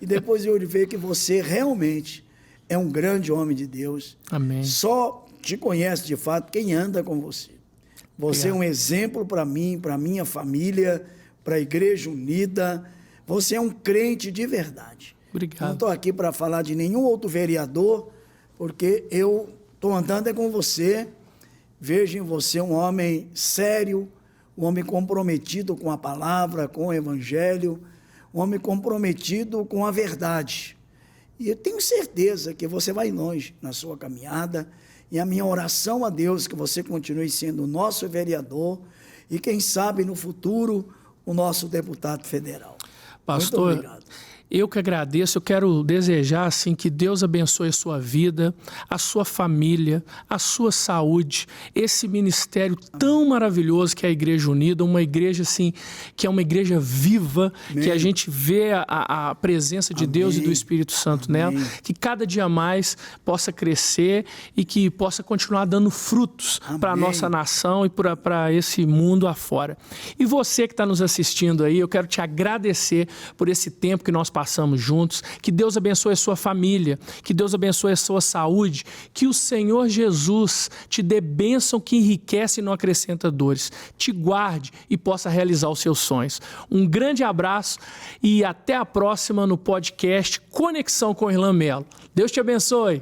E depois eu vi que você realmente é um grande homem de Deus. Amém. Só te conhece de fato quem anda com você. Você é um exemplo para mim, para a minha família, para a Igreja Unida. Você é um crente de verdade. Obrigado. Não estou aqui para falar de nenhum outro vereador, porque eu estou andando com você. Vejo em você um homem sério, um homem comprometido com a palavra, com o Evangelho, um homem comprometido com a verdade. E eu tenho certeza que você vai longe na sua caminhada. E a minha oração a Deus que você continue sendo o nosso vereador e, quem sabe, no futuro, o nosso deputado federal. Pastor, muito obrigado. Eu que agradeço, eu quero desejar assim, que Deus abençoe a sua vida, a sua família, a sua saúde, esse ministério tão maravilhoso que é a Igreja Unida, uma igreja assim, que é uma igreja viva, Amém. Que a gente vê a presença de Deus e do Espírito Santo nela, que cada dia mais possa crescer e que possa continuar dando frutos para a nossa nação e para esse mundo afora. E você que está nos assistindo aí, eu quero te agradecer por esse tempo que nós passamos juntos. Que Deus abençoe a sua família, que Deus abençoe a sua saúde, que o Senhor Jesus te dê bênção que enriquece e não acrescenta dores, te guarde e possa realizar os seus sonhos. Um grande abraço e até a próxima no podcast Conexão com Irlan Mello. Deus te abençoe.